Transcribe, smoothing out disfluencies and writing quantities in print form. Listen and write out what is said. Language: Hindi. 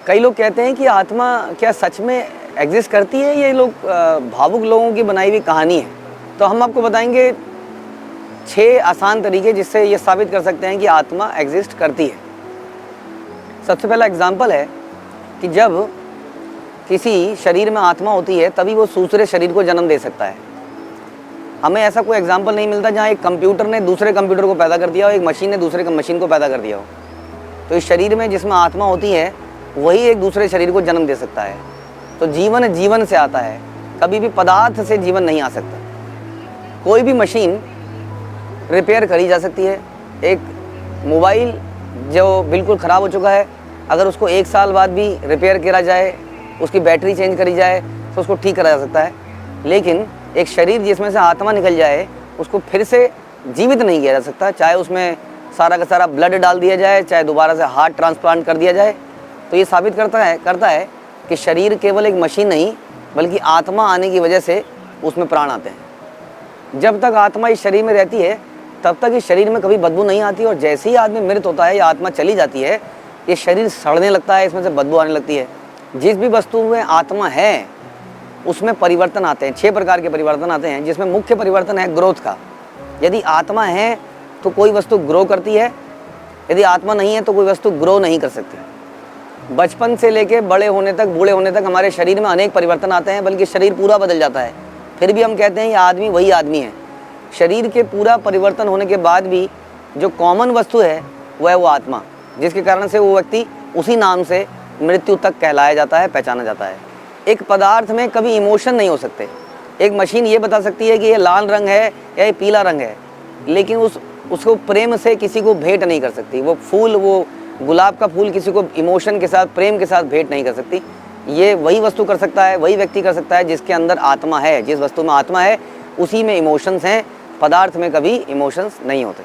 कई लोग कहते हैं कि आत्मा क्या सच में एग्जिस्ट करती है, ये लोग भावुक लोगों की बनाई हुई कहानी है। तो हम आपको बताएंगे 6 आसान तरीके जिससे ये साबित कर सकते हैं कि आत्मा एग्जिस्ट करती है। सबसे पहला एग्जाम्पल है कि जब किसी शरीर में आत्मा होती है तभी वो दूसरे शरीर को जन्म दे सकता है। हमें ऐसा कोई एग्जाम्पल नहीं मिलता जहाँ एक कंप्यूटर ने दूसरे कंप्यूटर को पैदा कर दिया हो, एक मशीन ने दूसरे मशीन को पैदा कर दिया हो। तो इस शरीर में जिसमें आत्मा होती है वही एक दूसरे शरीर को जन्म दे सकता है। तो जीवन जीवन से आता है, कभी भी पदार्थ से जीवन नहीं आ सकता। कोई भी मशीन रिपेयर करी जा सकती है। एक मोबाइल जो बिल्कुल ख़राब हो चुका है, अगर उसको 1 साल बाद भी रिपेयर करा जाए, उसकी बैटरी चेंज करी जाए तो उसको ठीक करा जा सकता है। लेकिन एक शरीर जिसमें से आत्मा निकल जाए उसको फिर से जीवित नहीं किया जा सकता, चाहे उसमें सारा का सारा ब्लड डाल दिया जाए, चाहे दोबारा से हार्ट ट्रांसप्लांट कर दिया जाए। तो ये साबित करता है कि शरीर केवल एक मशीन नहीं बल्कि आत्मा आने की वजह से उसमें प्राण आते हैं। जब तक आत्मा इस शरीर में रहती है तब तक इस शरीर में कभी बदबू नहीं आती, और जैसे ही आदमी मृत होता है या आत्मा चली जाती है ये शरीर सड़ने लगता है, इसमें से बदबू आने लगती है। जिस भी वस्तु में आत्मा है उसमें परिवर्तन आते हैं। 6 प्रकार के परिवर्तन आते हैं, जिसमें मुख्य परिवर्तन है ग्रोथ का। यदि आत्मा है तो कोई वस्तु ग्रो करती है, यदि आत्मा नहीं है तो कोई वस्तु ग्रो नहीं कर सकती। बचपन से लेके बड़े होने तक, बूढ़े होने तक हमारे शरीर में अनेक परिवर्तन आते हैं, बल्कि शरीर पूरा बदल जाता है। फिर भी हम कहते हैं ये आदमी वही आदमी है। शरीर के पूरा परिवर्तन होने के बाद भी जो कॉमन वस्तु है वह है वो आत्मा, जिसके कारण से वो व्यक्ति उसी नाम से मृत्यु तक कहलाया जाता है, पहचाना जाता है। एक पदार्थ में कभी इमोशन नहीं हो सकते। एक मशीन ये बता सकती है कि ये लाल रंग है या ये पीला रंग है, लेकिन उसको प्रेम से किसी को भेंट नहीं कर सकती। वो फूल, वो गुलाब का फूल किसी को इमोशन के साथ, प्रेम के साथ भेंट नहीं कर सकती। ये वही वस्तु कर सकता है, वही व्यक्ति कर सकता है जिसके अंदर आत्मा है। जिस वस्तु में आत्मा है उसी में इमोशंस हैं। पदार्थ में कभी इमोशंस नहीं होते।